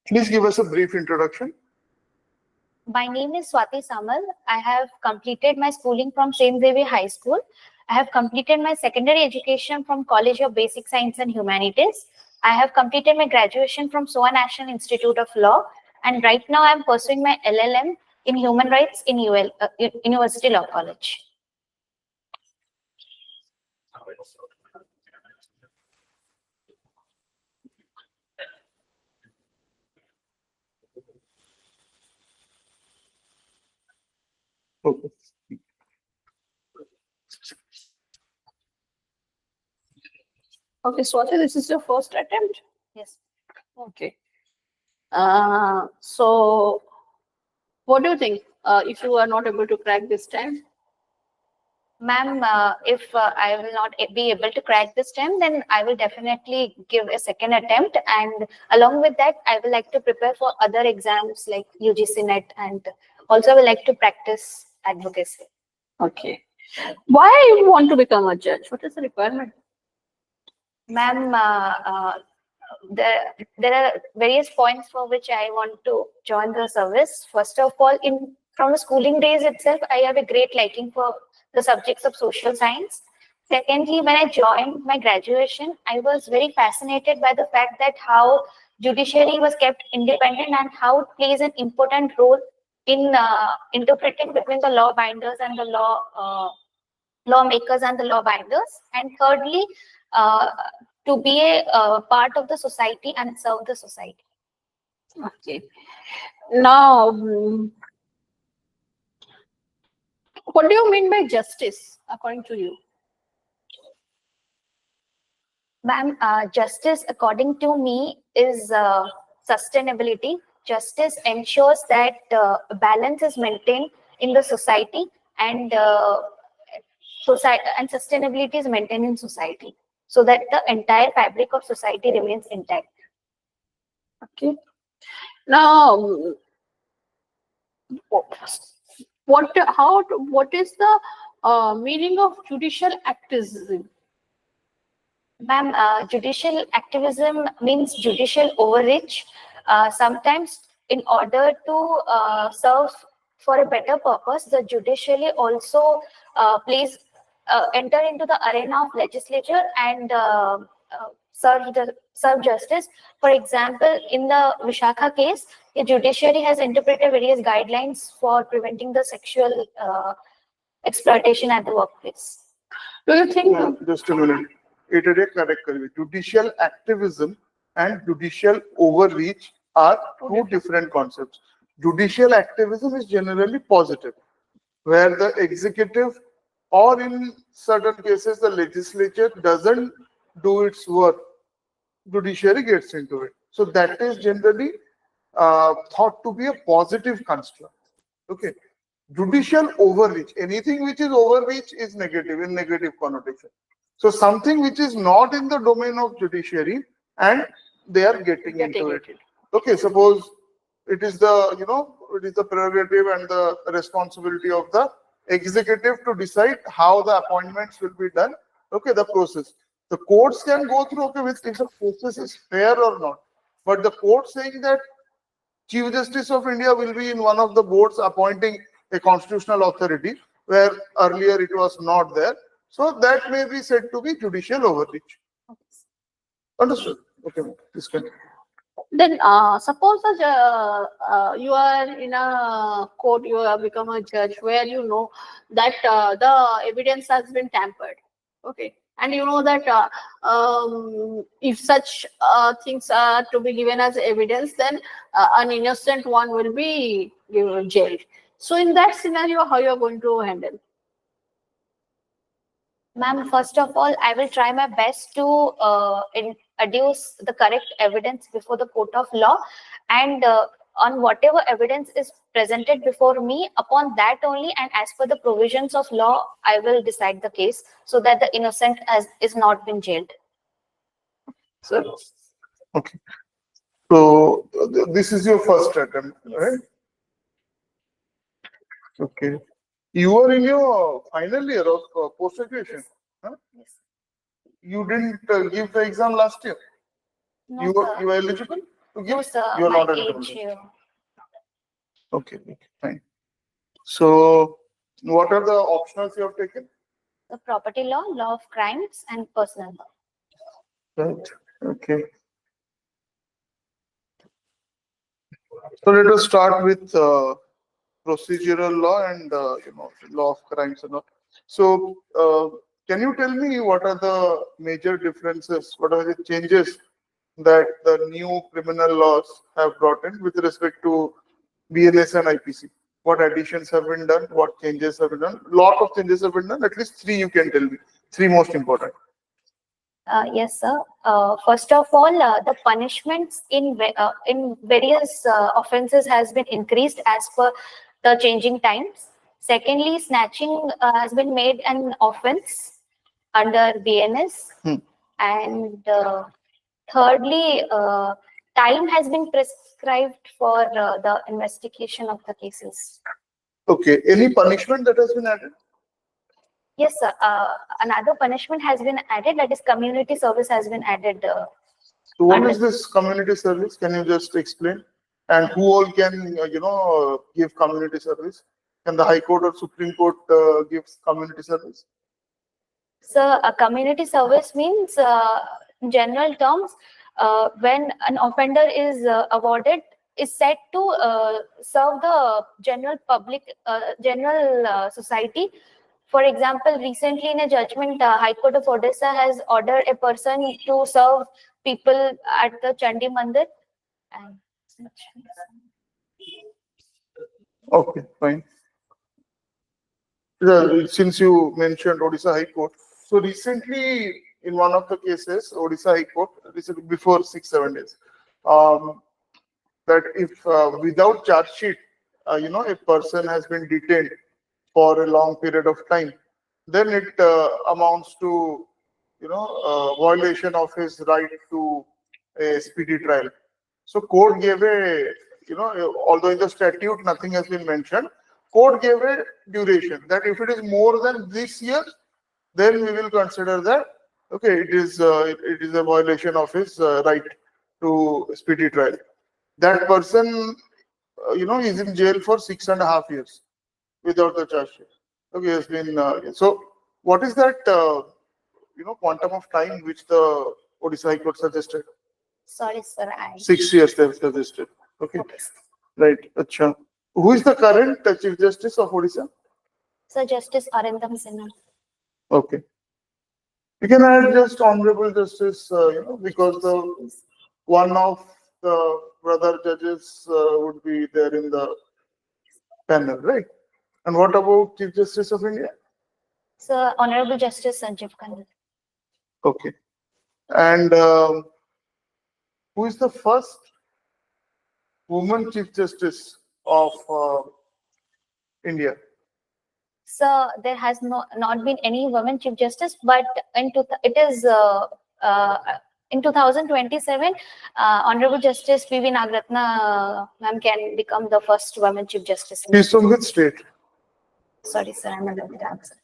Please give us a brief introduction. My name is Swati Samal. I have completed my schooling from St. Xavier High School. I have completed my secondary education from College of Basic Science and Humanities. I have completed my graduation from SOA National Institute of Law. And right now I'm pursuing my LLM in Human Rights in University Law College. Okay. Okay, Swati, this is your first attempt? Yes. Okay. So, what do you think if you are not able to crack this time? Ma'am, if I will not be able to crack this time, then I will definitely give a second attempt. And along with that, I will like to prepare for other exams like UGC NET, and also I will like to practice advocacy. Okay. Why you want to become a judge? What is the requirement? Ma'am, there are various points for which I want to join the service. First of all, from the schooling days itself, I have a great liking for the subjects of social science. Secondly, when I joined my graduation, I was very fascinated by the fact that how judiciary was kept independent and how it plays an important role in interpreting between the law binders and the lawmakers and the law binders. And thirdly, to be a part of the society and serve the society. Okay. Now, what do you mean by justice, according to you? Ma'am, justice, according to me, is sustainability. Justice ensures that balance is maintained in the society, and sustainability is maintained in society, so that the entire fabric of society remains intact. Okay. Now, what is the meaning of judicial activism? Ma'am, judicial activism means judicial overreach. Sometimes, in order to serve for a better purpose, the judiciary also enter into the arena of legislature and serve justice. For example, in the Vishakha case, the judiciary has interpreted various guidelines for preventing the sexual exploitation at the workplace. Do you think? Just a minute. Judicial activism and judicial overreach are two different concepts. Judicial activism is generally positive, where the executive or in certain cases the legislature doesn't do its work, judiciary gets into it. So that is generally thought to be a positive construct. Okay. Judicial overreach, anything which is overreach is negative, in negative connotation. So something which is not in the domain of judiciary and they are getting into it. Okay, suppose it is the, it is the prerogative and the responsibility of the executive to decide how the appointments will be done. Okay, the process. The courts can go through, okay, if the process is fair or not. But the court saying that Chief Justice of India will be in one of the boards appointing a constitutional authority, where earlier it was not there. So that may be said to be judicial overreach. Understood? Okay, please continue. Then suppose you are in a court, you have become a judge where you know that the evidence has been tampered. Okay. And you know that if such things are to be given as evidence, then an innocent one will be jailed. So in that scenario, how you are going to handle? Ma'am, first of all, I will try my best to adduce the correct evidence before the court of law, and on whatever evidence is presented before me, upon that only and as per the provisions of law, I will decide the case so that the innocent is not been jailed. So, okay. So this is your first attempt, right? Okay. You are in your final year of post-graduation. Huh? Yes. You didn't give the exam last year? No, You were eligible? to No, give? sir, You're my not eligible. age. Okay, fine. So what are the optionals you have taken? The property law, law of crimes, and personal law. Right. Okay. So let us start with procedural law and law of crimes and all. So can you tell me what are the major differences? What are the changes that the new criminal laws have brought in with respect to BNS and IPC? What additions have been done? What changes have been done? Lot of changes have been done. At least three you can tell me. Three most important. Yes, sir. First of all, the punishments in various offences has been increased as per the changing times. Secondly, snatching has been made an offence under BNS. And thirdly, time has been prescribed for the investigation of the cases. Okay. Any punishment that has been added? Yes, sir. Another punishment has been added, that is community service has been added. So what is this community service? Can you just explain? And who all can, give community service? Can the High Court or Supreme Court gives community service? So a community service means, in general terms, when an offender is awarded, is said to serve the general public, general society. For example, recently in a judgment, High Court of Odisha has ordered a person to serve people at the Chandi Mandir. And Okay, fine. Since you mentioned Odisha High Court, so recently in one of the cases, Odisha High Court, recently before 6-7 days, that if without charge sheet, a person has been detained for a long period of time, then it amounts to, violation of his right to a speedy trial. So court gave a, although in the statute nothing has been mentioned, court gave a duration that if it is more than this year, then we will consider that, okay, it is a violation of his right to speedy trial. That person, is in jail for 6.5 years without the charge sheet. Okay, has been so. What is that? Quantum of time which the Odisha High Court suggested? sorry, sir. 6 years they have suggested. Okay, right. Acha. Who is the current Chief Justice of Odisha? So Justice Arindam Sinha. Okay. You can add just Honorable Justice, because the one of the brother judges would be there in the panel, right? And what about Chief Justice of India? So Honorable Justice Sanjeev Khanna. Okay. And who is the first woman Chief Justice of India? So there has not been any women Chief Justice, but in 2027, Honorable Justice P.V. Nagratna ma'am can become the first woman Chief Justice. He's from which state? Sorry, sir, I'm not able to answer.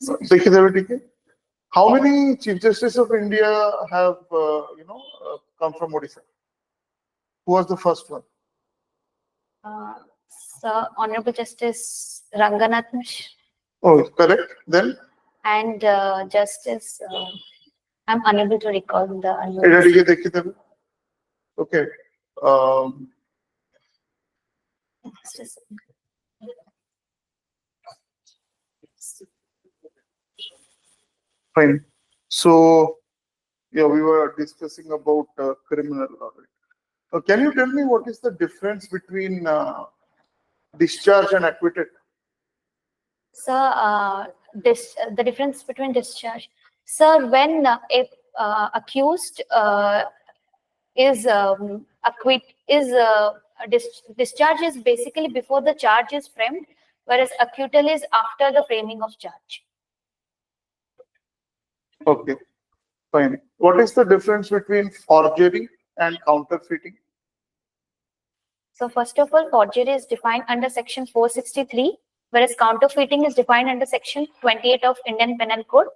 How many Chief Justice of India have come from Odisha? Who was the first one? So Honorable Justice Ranganath Mishra. Oh, correct. Then? And Justice, I'm unable to recall the. Okay. Fine. So, yeah, we were discussing about criminal law. Can you tell me what is the difference between discharge and acquitted? So, the difference between discharge. Sir, when a accused is discharge is basically before the charge is framed, whereas acquittal is after the framing of charge. Okay, fine. What is the difference between forgery and counterfeiting? So first of all, forgery is defined under section 463, whereas counterfeiting is defined under section 28 of Indian Penal Code.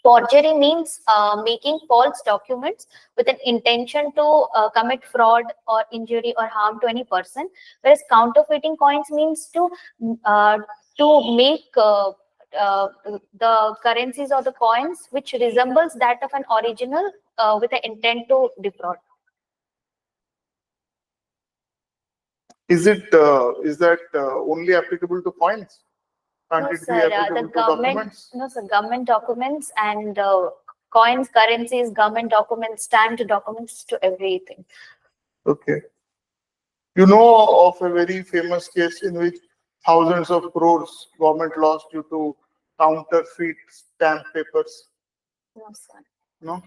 Forgery means making false documents with an intention to commit fraud or injury or harm to any person. Whereas counterfeiting coins means to make the currencies or the coins which resembles that of an original with the intent to defraud. Is that only applicable to coins? Can't No, it be sir. The applicable to government, documents? no, sir. Government documents and coins, currencies, government documents, stamped documents to everything. Okay. You know of a very famous case in which thousands of crores government lost due to counterfeit stamp papers? No, sir. No?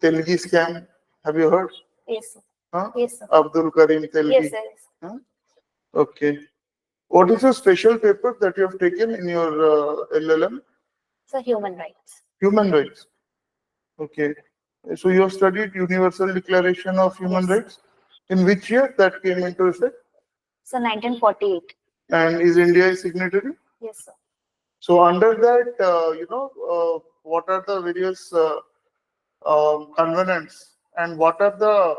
Telgi scam. Have you heard? Yes, sir. Huh? Yes, sir. Abdul Karim Telgi. Yes, sir. Huh? Okay. What is the special paper that you have taken in your LLM? So human rights. Human rights. Okay. So you have studied Universal Declaration of Human Yes. Rights. In which year that came into effect? So 1948. And is India a signatory? Yes, sir. So under that, what are the various covenants and what are the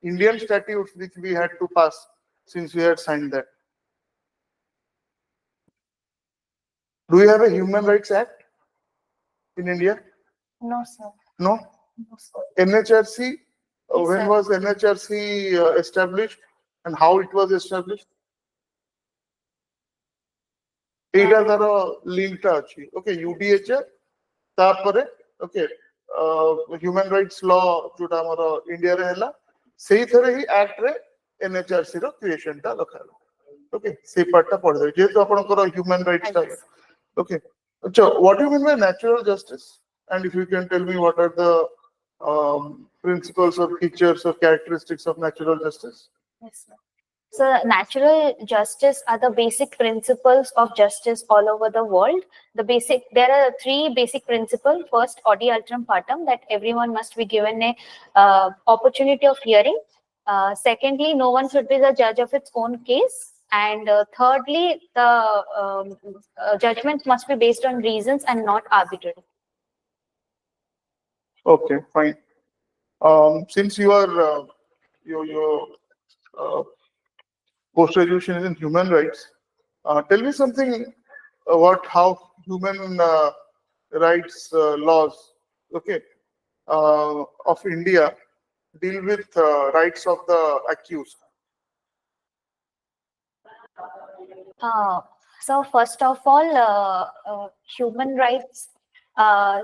Indian statutes which we had to pass since we had signed that? Do we have a Human Rights Act in India? No, sir. No. No, sir. NHRC, Yes, when sir. was NHRC established and how it was established? এইটা তারা লিঙ্কটা আছে ওকে UDH তারপরে ওকে হ্ୟୁମାନ rights ଲ ଯୋଉଟା ଆମର ଇଣ୍ଡିଆରେ ହେଲା ସେଇଥିରେ ହିଁ ଆକ୍ଟ ରେ NHRC ର କ୍ରିଏସନ ଟା ରଖାଗଲା ଓକେ ସେଇ ପାର୍ଟଟା ପଢିଦେବେ ଯେହେତୁ ଆପଣଙ୍କର ହ୍ୟୁମାନ ରାଇଟ୍ସ ଟା ଓକେ ଆଚ୍ଛା what do you mean by natural justice and if you can tell me what are the principles or features or characteristics of natural justice? Yes, sir. So natural justice are the basic principles of justice all over the world. There are three basic principles. First, odi alteram partem, that everyone must be given a opportunity of hearing. Secondly, no one should be the judge of its own case. And thirdly, the judgment must be based on reasons and not arbitrary. Okay, fine. Since you are your post-graduation is in human rights, tell me something about how human rights laws, okay, of India deal with rights of the accused. So first of all, human rights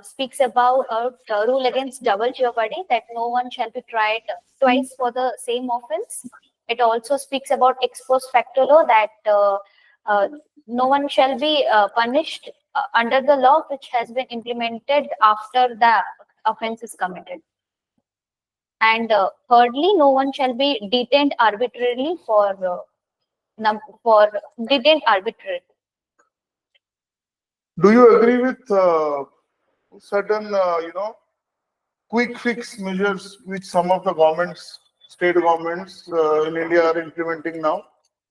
speaks about a rule against double jeopardy, that no one shall be tried twice for the same offense. It also speaks about ex post facto law, that no one shall be punished under the law which has been implemented after the offense is committed. And thirdly, no one shall be detained arbitrarily for detained arbitrarily. Do you agree with certain, quick fix measures which some of the governments, state governments in India are implementing now?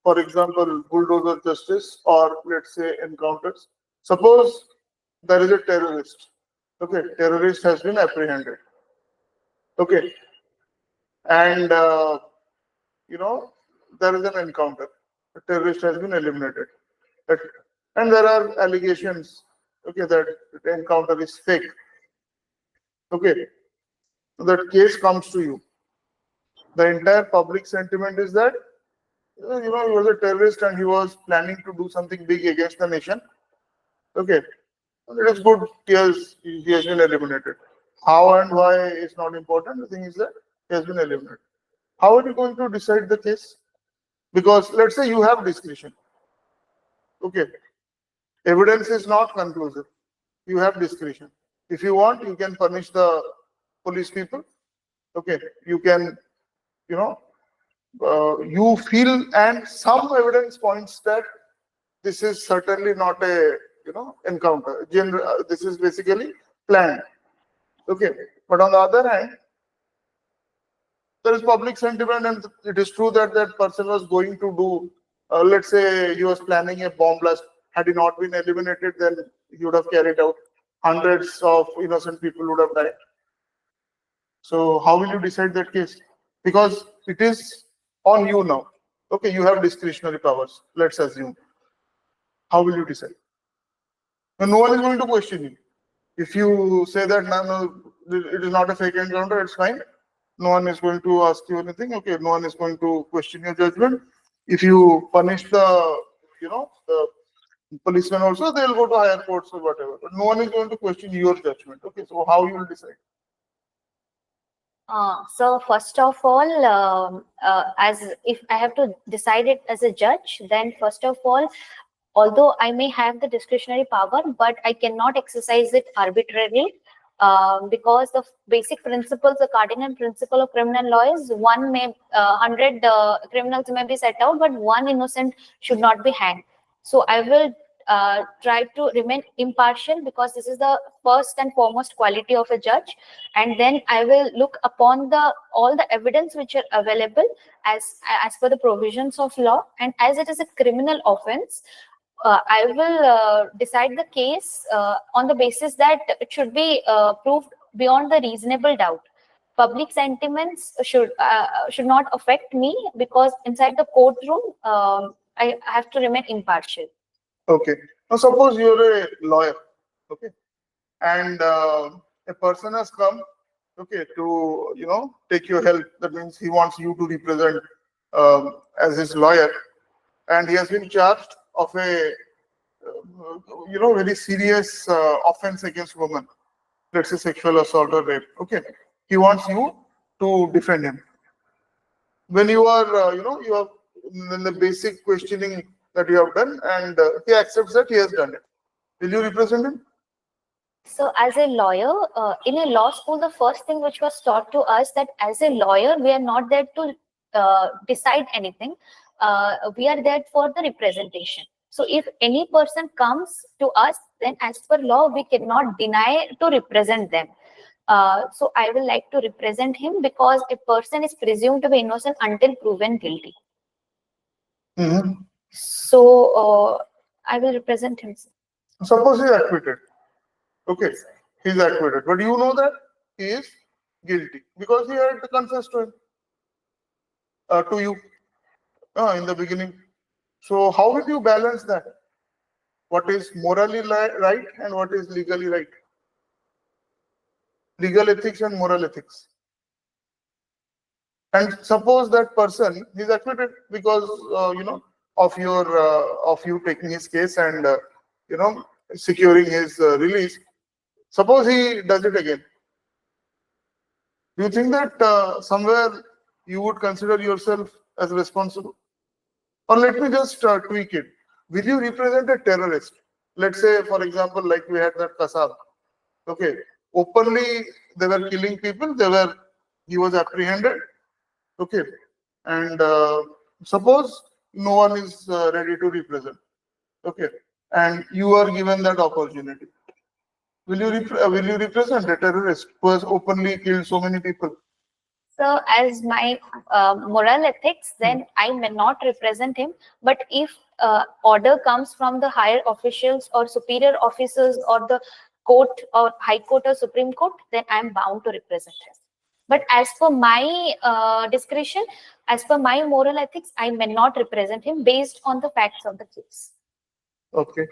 For example, bulldozer justice, or let's say encounters. Suppose there is a terrorist. Okay, terrorist has been apprehended. Okay, and there is an encounter. The terrorist has been eliminated, and there are allegations. Okay, that the encounter is fake. Okay, that case comes to you. The entire public sentiment is that he was a terrorist and he was planning to do something big against the nation. Okay, it is good. He has been eliminated. How and why is not important. The thing is that he has been eliminated. How are you going to decide the case? Because let's say you have discretion. Okay, evidence is not conclusive. You have discretion. If you want, you can punish the police people. Okay, you can, you feel, and some evidence points that this is certainly not a, encounter. This is basically planned. Okay, but on the other hand, there is public sentiment, and it is true that that person was going to do, let's say he was planning a bomb blast. Had he not been eliminated, then he would have carried out. hundreds of innocent people would have died. So how will you decide that case? Because it is on you now. Okay, you have discretionary powers, let's assume. How will you decide? And no one is going to question you. If you say that no, it is not a fake encounter, it's fine. No one is going to ask you anything. Okay, no one is going to question your judgment. If you punish the, the policeman also, they'll go to higher courts or whatever. But no one is going to question your judgment. Okay, so how you will decide? So first of all, as if I have to decide it as a judge, then first of all, although I may have the discretionary power, but I cannot exercise it arbitrarily, because the basic principles, the cardinal principle of criminal law is 100 criminals may be set out, but one innocent should not be hanged. So I will try to remain impartial, because this is the first and foremost quality of a judge. And then I will look upon all the evidence which are available as per the provisions of law. And as it is a criminal offense, I will decide the case on the basis that it should be proved beyond the reasonable doubt. Public sentiments should not affect me, because inside the courtroom, I have to remain impartial. Okay. Now suppose you're a lawyer, okay, and a person has come, okay, to take your help. That means he wants you to represent as his lawyer, and he has been charged of a very serious offense against women. Let's say sexual assault or rape. Okay, he wants you to defend him. When you are, you have in the basic questioning that you have done, and he accepts that he has done it. Will you represent him? So as a lawyer, in a law school, the first thing which was taught to us that as a lawyer, we are not there to decide anything. We are there for the representation. So if any person comes to us, then as per law, we cannot deny to represent them. So I will like to represent him, because a person is presumed to be innocent until proven guilty. Mm-hmm. So I will represent him. Suppose he is acquitted. Okay, he is acquitted, but you know that he is guilty because he had to confess to him, to you, in the beginning. So how will you balance that? What is morally right and what is legally right? Legal ethics and moral ethics. And suppose that person is acquitted because of you taking his case and securing his release. Suppose he does it again. Do you think that somewhere you would consider yourself as responsible? Or let me just tweak it. Will you represent a terrorist? Let's say, for example, like we had that Kasab. Okay, openly they were killing people. He was apprehended. Okay, and suppose no one is ready to represent. Okay, and you are given that opportunity. Will you represent a terrorist who has openly killed so many people? So as my moral ethics, then I may not represent him. But if order comes from the higher officials or superior officers or the court or high court or Supreme Court, then I am bound to represent him. But as per my discretion, as per my moral ethics, I may not represent him based on the facts of the case. Okay.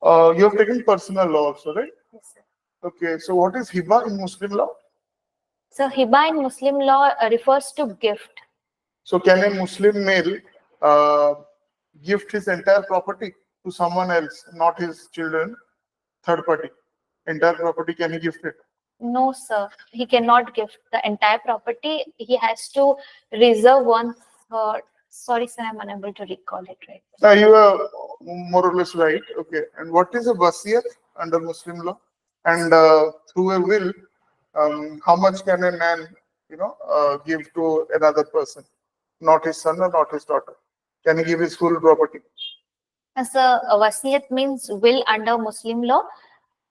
You have taken personal law also, right? Yes, sir. Okay. So what is hiba in Muslim law? So hiba in Muslim law refers to gift. So can a Muslim male gift his entire property to someone else, not his children, third party? Entire property, can he gift it? No, sir. He cannot give the entire property. He has to reserve one third. Sorry, sir, I'm unable to recall it right. You are more or less right. Okay. And what is a wasiyat under Muslim law? And through a will, how much can a man, give to another person? Not his son or not his daughter. Can he give his full property? As a wasiyat means will under Muslim law.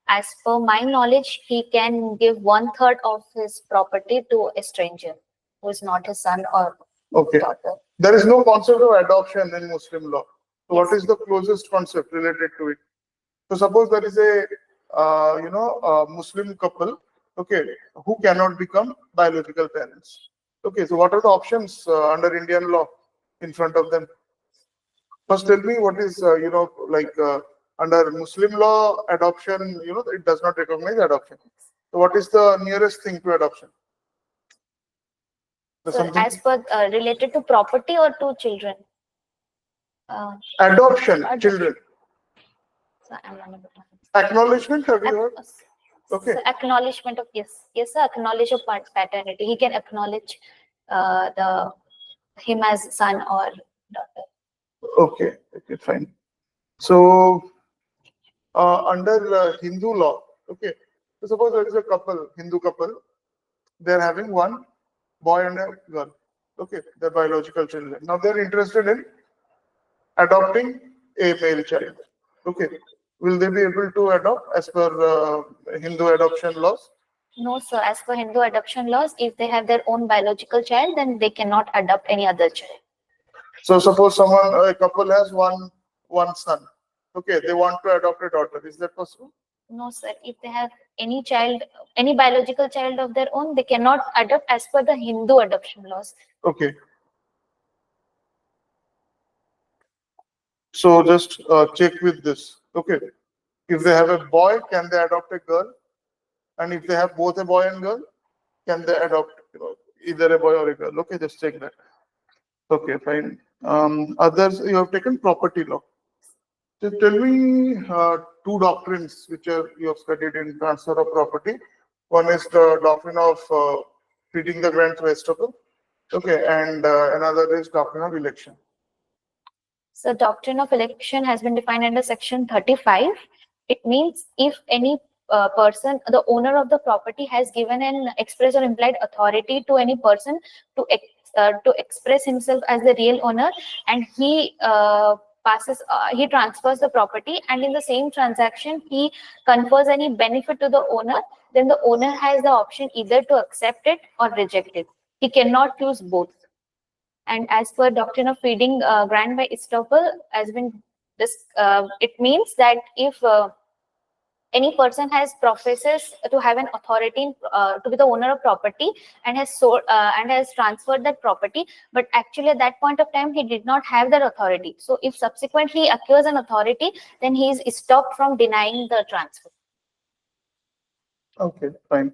As per my knowledge, he can give 1/3 of his property to a stranger who is not his son or daughter. There is no concept of adoption in Muslim law. So what is the closest concept related to it? So suppose there is Muslim couple, okay, who cannot become biological parents. Okay, so what are the options under Indian law in front of them? First, tell me what is, under Muslim law, adoption, it does not recognize adoption. So what is the nearest thing to adoption? So as per related to property or to children? Adoption, children. So I'm unable to- Acknowledgement, have you heard? Okay. So acknowledgement of yes, sir, acknowledge of paternity. He can acknowledge him as son or daughter. Okay, fine. So under Hindu law, okay, so suppose there is a couple, Hindu couple, they're having one boy and a girl, okay, they're biological children. Now they're interested in adopting a male child, okay. Will they be able to adopt as per Hindu adoption laws? No, sir. As per Hindu adoption laws, if they have their own biological child, then they cannot adopt any other child. So suppose a couple has one son, okay, they want to adopt a daughter. Is that possible? No, sir. If they have any child, any biological child of their own, they cannot adopt as per the Hindu adoption laws. Okay. So just check with this. Okay. If they have a boy, can they adopt a girl? And if they have both a boy and girl, can they adopt either a boy or a girl? Okay, just check that. Okay, fine. Others, you have taken property law. So tell me two doctrines which you have studied in transfer of property. One is the doctrine of feeding the grant to estoppel. Okay, and another is doctrine of election. So doctrine of election has been defined under section 35. It means if any person, the owner of the property, has given an express or implied authority to any person to express himself as the real owner, and he he transfers the property, and in the same transaction he confers any benefit to the owner, then the owner has the option either to accept it or reject it. He cannot choose both. And as per doctrine of feeding grant by estoppel, it means that if any person professes to have an authority to be the owner of property and has sold and has transferred that property, but actually at that point of time he did not have that authority. So if subsequently he acquires an authority, then he is stopped from denying the transfer. Okay, fine.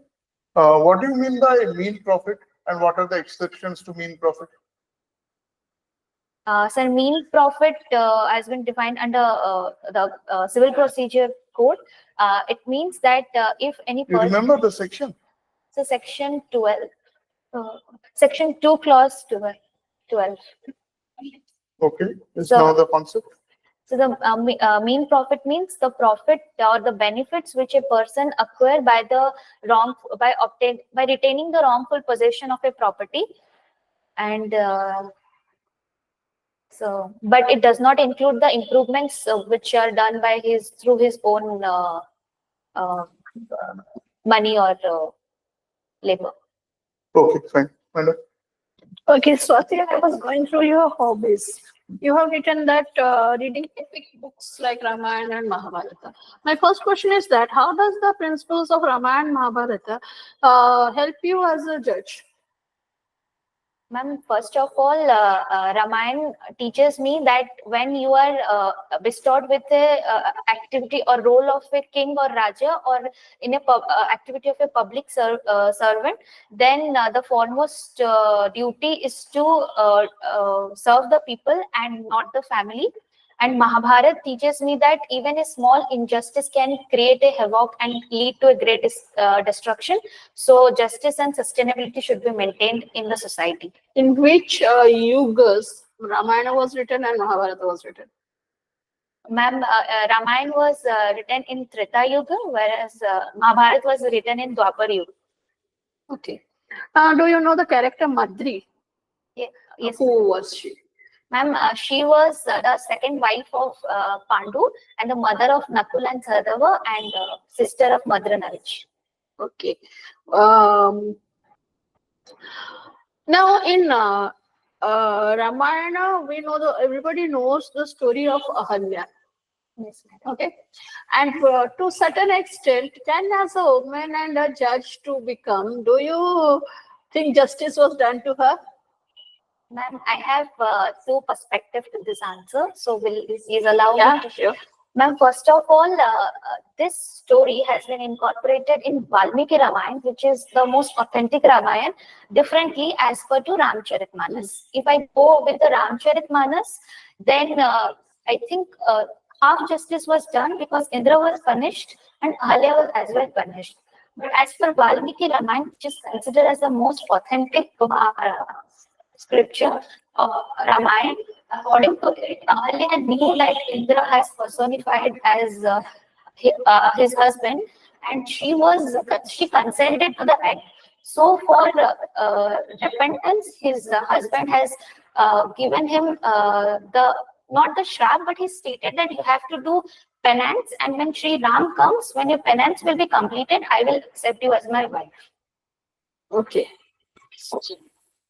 What do you mean by mean profit, and what are the exceptions to mean profit? Sir, mean profit has been defined under the Civil Procedure Code. It means that if any person... You remember the section? So section 12, section 2, clause 12. Okay, is now the concept. So the mean profit means the profit or the benefits which a person acquire by retaining the wrongful possession of a property, and but it does not include the improvements which are done by through his own money or labor. Okay, fine. Okay, Swati, I was going through your hobbies. You have written that reading epic books like Ramayana and Mahabharata. My first question is that how does the principles of Ramayana and Mahabharata help you as a judge? Ma'am, first of all, Ramayana teaches me that when you are bestowed with a activity or role of a king or raja, or in a activity of a public servant, then the foremost duty is to serve the people and not the family. And Mahabharata teaches me that even a small injustice can create a havoc and lead to a great destruction. So justice and sustainability should be maintained in the society. In which yugas Ramayana was written and Mahabharata was written? Ma'am, Ramayana was written in Treta Yuga, whereas Mahabharata was written in Dwapar Yuga. Okay. Do you know the character Madri? Yeah, yes. Who was she? Ma'am, she was the second wife of Pandu and the mother of Nakul and Sahadeva, and sister of Madra Naraj. Okay. Now in Ramayana, we know everybody knows the story of Ahalya. Yes, madam. Okay, and to certain extent, can as a woman and a judge to become, do you think justice was done to her? Ma'am, I have two perspectives to this answer. So will you please allow me Yeah, to sure. Ma'am, first of all, this story has been incorporated in Valmiki Ramayana, which is the most authentic Ramayana, differently as per to Ramcharitmanas. If I go with the Ramcharitmanas, then I think half justice was done because Indra was punished and Ahalya was as well punished. But as per Valmiki Ramayana, which is considered as the most authentic scripture of Ramayana, according to it, Ahalya knew that Indra has personified as his husband, and she consented to the act. So for repentance, his husband has given him the not the shrap, but he stated that you have to do penance, and when Sri Ram comes, when your penance will be completed, I will accept you as my wife. Okay.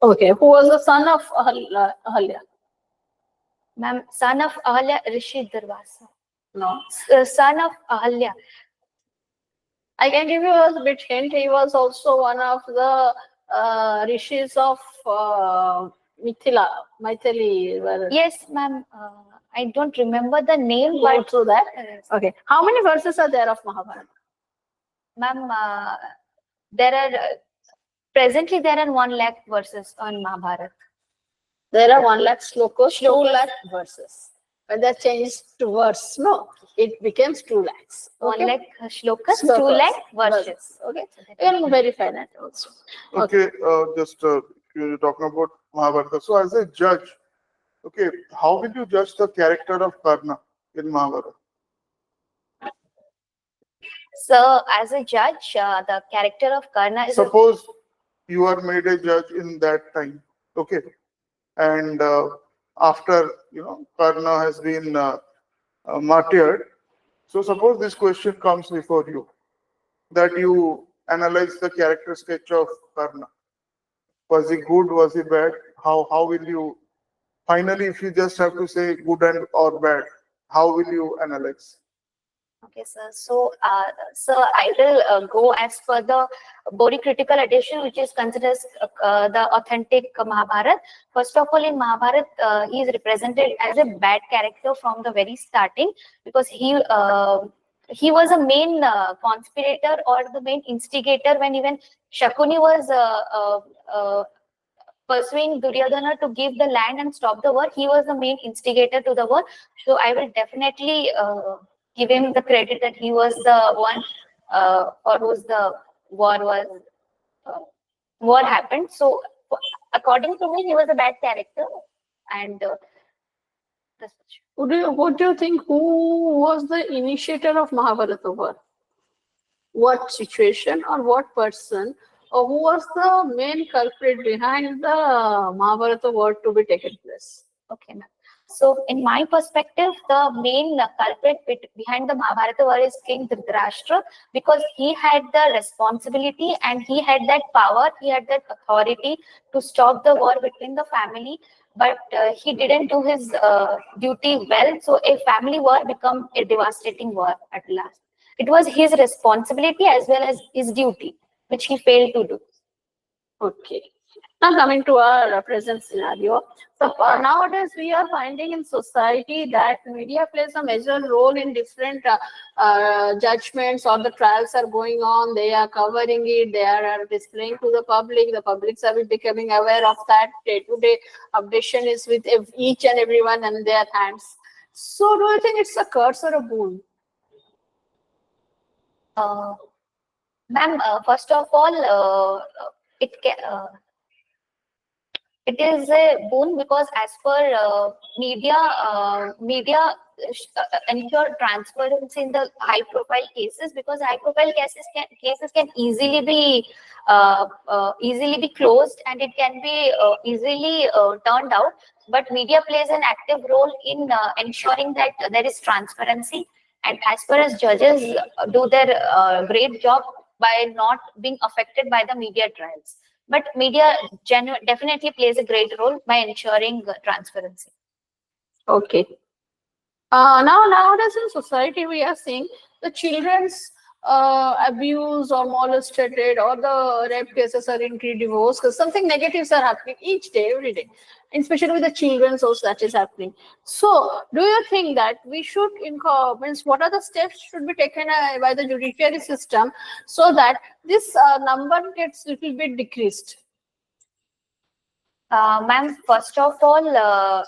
Okay, who was the son of Ahalya? Ma'am, son of Ahalya, Rishi Durvasa. No. Son of Ahalya. I can give you a bit hint. He was also one of the rishis of Maithili. Yes, ma'am. I don't remember the name, Go but through that. Okay. How many verses are there of Mahabharata? ma'am, there are presently there are 1 lakh verses on Mahabharata. There are 1 lakh slokas, 2 lakh verses. When that changed to verse, no, it becomes 2 lakhs. Okay? 1 lakh shlokas, 2 lakh verses. Okay, you can verify that also. Okay, just you're talking about Mahabharata. So as a judge, okay, how will you judge the character of Karna in Mahabharata? So, as a judge, the character of Karna is Suppose you are made a judge in that time, okay, and after Karna has been martyred. So suppose this question comes before you, that you analyze the character sketch of Karna. Was he good? Was he bad? How will you finally, if you just have to say good and or bad, how will you analyze? okay, sir. So, I will go as per the Bori critical edition, which is considered the authentic Mahabharata. First of all, in Mahabharata, he is represented as a bad character from the very starting because he was a main conspirator or the main instigator when even Shakuni was pursuing Duryodhana to give the land and stop the war. He was the main instigator to the war. So I will definitely give him the credit that he was the one for whose the war happened. So according to me, he was a bad character, and that's What do you think? Who was the initiator of Mahabharata war? What situation or what person, or who was the main culprit behind the Mahabharata war to be taken place? okay, ma'am. So, in my perspective, the main culprit behind the Mahabharata war is King Dhritarashtra, because he had the responsibility and he had that power, he had that authority to stop the war between the family, but he didn't do his duty well. So, a family war became a devastating war at last. It was his responsibility as well as his duty, which he failed to do. Okay. Now coming to our present scenario. So nowadays we are finding in society that media plays a major role in different judgments, or the trials are going on, they are covering it, they are displaying to the publics are becoming aware of that. Day-to-day updation is with each and everyone in their hands. So do you think it's a curse or a boon? Ma'am, first of all, it is a boon because as per media ensure transparency in the high profile cases, because high profile cases can easily be closed and it can be easily turned out. But media plays an active role in ensuring that there is transparency. And as far as judges do their great job by not being affected by the media trials. But media definitely plays a great role by ensuring transparency. Okay. Nowadays in society, we are seeing the children's abused or molested or the rape cases are increased, divorce because something negatives are happening each day, every day, especially with the children. So that is happening. So, do you think that we should means what are the steps should be taken by the judiciary system so that this number gets little bit decreased? Ma'am, first of all,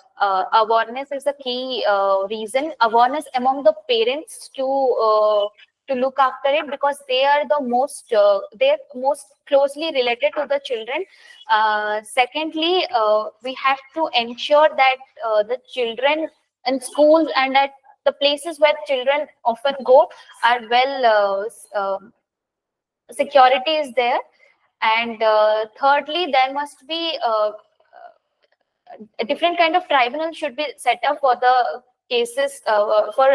awareness is the key reason. Awareness among the parents to look after it, because they are the most they're most closely related to the children. Secondly, we have to ensure that the children in schools and at the places where children often go are well security is there. And thirdly, there must be a different kind of tribunal should be set up for the cases for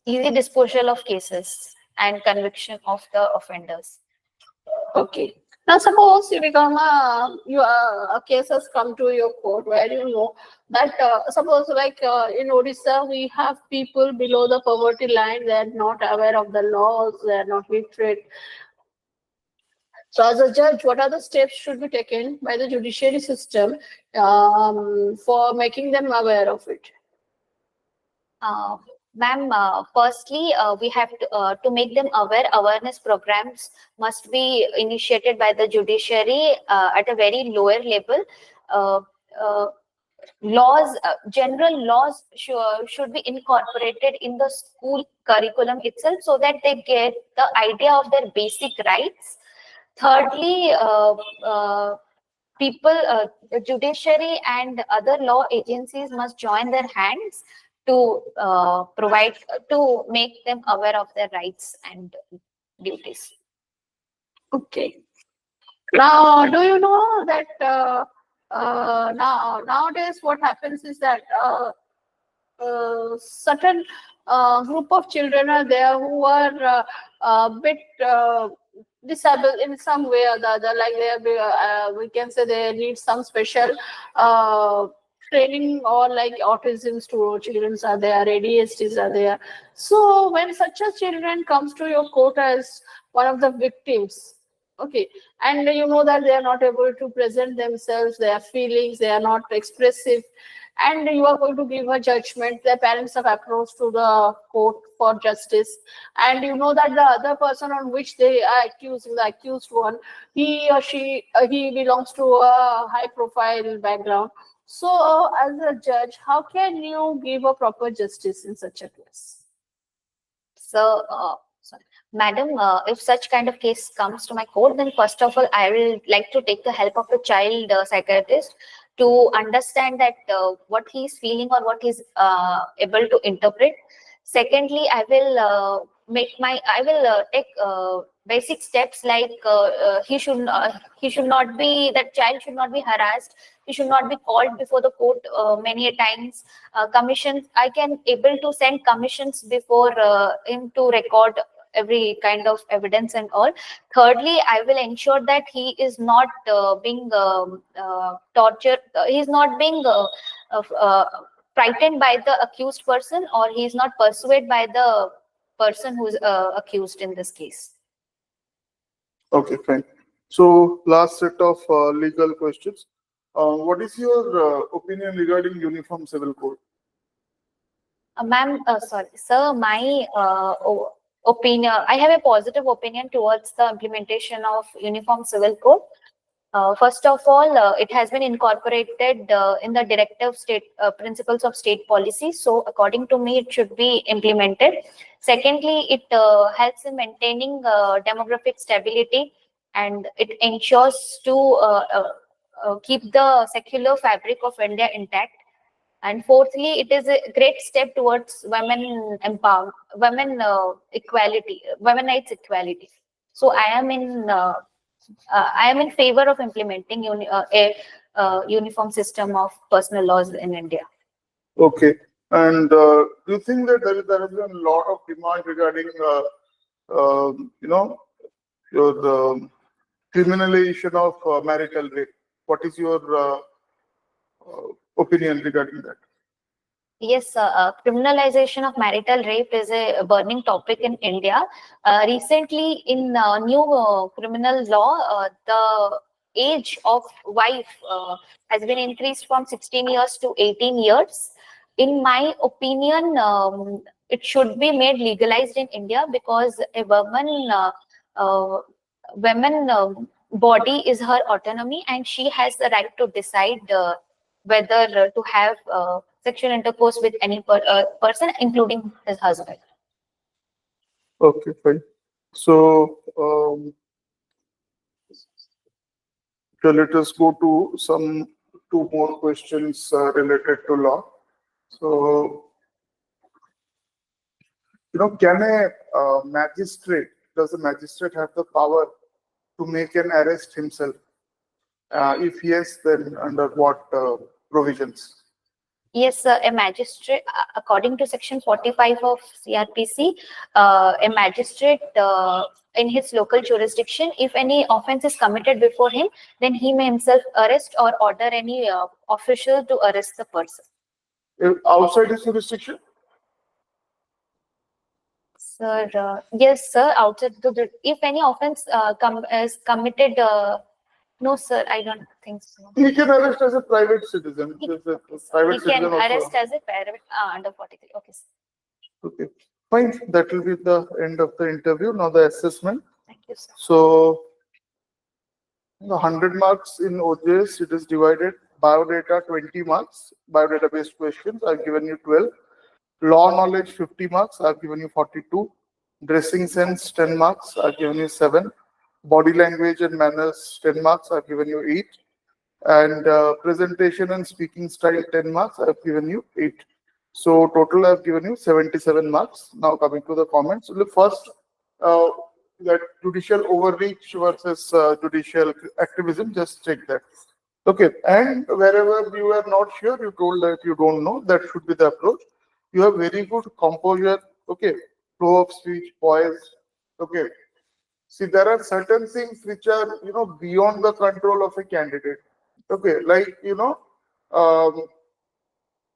easy disposal of cases and conviction of the offenders. Okay. Now, suppose you become a case has come to your court where you know that suppose like in Odisha we have people below the poverty line, they are not aware of the laws, they are not literate. So, as a judge, what are the steps should be taken by the judiciary system for making them aware of it? Ma'am, firstly, we have to make them aware. Awareness programs must be initiated by the judiciary at a very lower level. Laws, general laws should be incorporated in the school curriculum itself so that they get the idea of their basic rights. Thirdly, the judiciary and other law agencies must join their hands to to make them aware of their rights and duties. Okay. Now, do you know that nowadays what happens is that certain group of children are there who are a bit disabled in some way or the other, like we can say they need some special training, or like autism children are there, ADHDs are there. So when such a children comes to your court as one of the victims, okay, and you know that they are not able to present themselves, their feelings, they are not expressive, and you are going to give a judgment, their parents have approached to the court for justice, and you know that the other person on which they are accusing, the accused one, he or she, he belongs to a high profile background. So as a judge, how can you give a proper justice in such a case? So, sorry. Madam, if such kind of case comes to my court, then first of all, I will like to take the help of a child psychiatrist to understand that what he is feeling or what he's able to interpret. Secondly, I will take basic steps like he should not be, that child should not be harassed. He should not be called before the court many a times. Commissions, I can able to send commissions before him to record every kind of evidence and all. Thirdly, I will ensure that he is not being tortured. He is not being frightened by the accused person, or he is not persuaded by the person who is accused in this case. Okay, fine. So last set of legal questions. What is your opinion regarding Uniform Civil Code? Ma'am, sorry, sir, my opinion, I have a positive opinion towards the implementation of Uniform Civil Code. First of all, it has been incorporated in the directive state principles of state policy. So according to me, it should be implemented. Secondly, it helps in maintaining demographic stability, and it ensures to keep the secular fabric of India intact. And fourthly, it is a great step towards women empowerment, women equality, women rights equality. So I am in favor of implementing a uniform system of personal laws in India. Okay. And do you think that there has been a lot of demand regarding, your criminalization of marital rape? What is your opinion regarding that? Yes, criminalization of marital rape is a burning topic in India. Recently, in new criminal law, the age of wife has been increased from 16 years to 18 years. In my opinion, it should be made legalized in India because a woman body is her autonomy and she has the right to decide whether to have sexual intercourse with any person, including his husband. Okay, fine. So, so let us go to two more questions related to law. So, can a does the magistrate have the power to make an arrest himself? If yes, then under what provisions? Yes, a magistrate, according to section 45 of CRPC, a magistrate in his local jurisdiction, if any offense is committed before him, then he may himself arrest or order any official to arrest the person. Outside his jurisdiction? Sir, yes, sir, outside if any offense is committed, no, sir, I don't think so. He can arrest as a private citizen. He Private can citizen also. arrest as a private under 43. Okay, sir. Okay, fine. That will be the end of the interview. Now the assessment. Thank you, sir. So, the 100 marks in OJS, it is divided. Biodata 20 marks. Biodata based questions, I've given you 12. Law knowledge 50 marks, I've given you 42. Dressing sense 10 marks, I've given you 7. Body language and manners 10 marks, I've given you 8. And presentation and speaking style 10 marks, I've given you 8. So total I've given you 77 marks. Now coming to the comments. So the first, that judicial overreach versus judicial activism, just check that. Okay, and wherever you are not sure, you told that you don't know, that should be the approach. You have very good composure, okay, flow of speech, poise, okay. See, there are certain things which are, beyond the control of a candidate. Okay, like,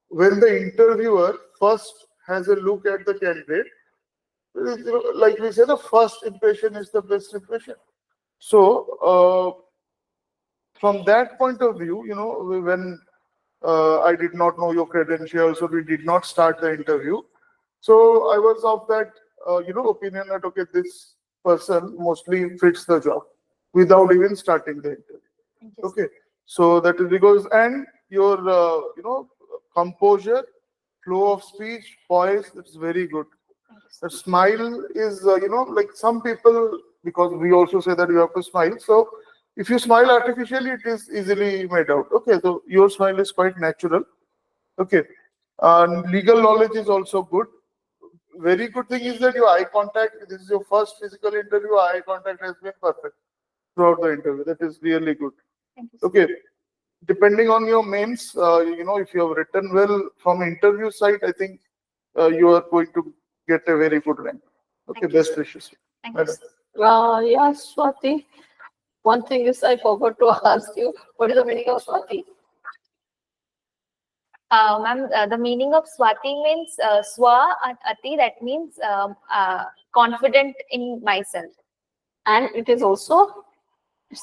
when the interviewer first has a look at the candidate, like we say, the first impression is the best impression. So, from that point of view, when I did not know your credentials, or we did not start the interview, so I was of that, opinion that, okay, this person mostly fits the job without even starting the interview. Okay, so that is because, and your, composure, flow of speech, poise, that's very good. The smile is, like some people, because we also say that you have to smile. So if you smile artificially, it is easily made out. Okay, so your smile is quite natural. Okay, legal knowledge is also good. Very good thing is that your eye contact, this is your first physical interview, eye contact has been perfect throughout the interview. That is really good. Okay, depending on your mains, if you have written well from interview side, I think you are going to get a very good rank. Okay, best wishes. Thank you. Yes, Swati. One thing is I forgot to ask you, what is the meaning of Swati? Ma'am, the meaning of Swati means swa and ati, that means confident in myself. And it's also a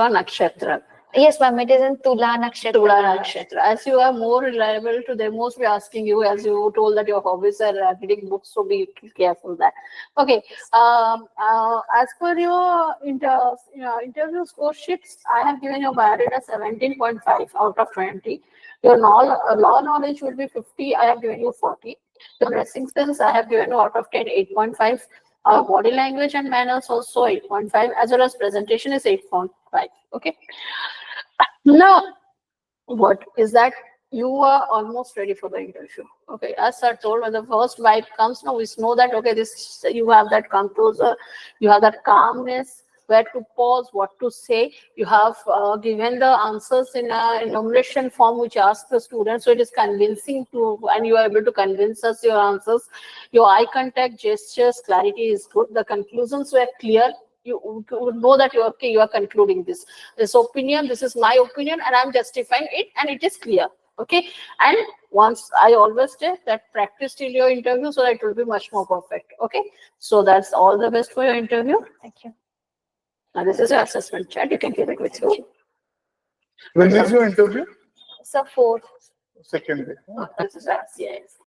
nakshatra. Yes, ma'am, it is in Tula Nakshatra. Tula Nakshatra. As you are more reliable to them, most we are asking you, as you told that your hobbies are reading books, so be careful that. Okay. As per your interview score sheets, I have given your biodata 17.5 out of 20. Your law knowledge will be 50. I have given you 40. Your dressing sense, I have given you out of 10, 8.5. Body language and manners also 8.5, as well as presentation is 8.5. Okay. Now, what is that? You are almost ready for the interview. Okay, as I told, when the first vibe comes, now we know that, okay, this, you have that composure, you have that calmness, where to pause, what to say. You have given the answers in a enumeration form which asks the students, so it is convincing to, and you are able to convince us your answers. Your eye contact, gestures, clarity is good. The conclusions were clear. You know that you are concluding this opinion. This is my opinion, and I'm justifying it, and it is clear. Okay, and once I always say that practice till your interview, so that it will be much more perfect. Okay, so that's all the best for your interview. Thank you. Now this is your assessment chat. You can keep it with you. When is your interview? So 4. Second day. This is yes.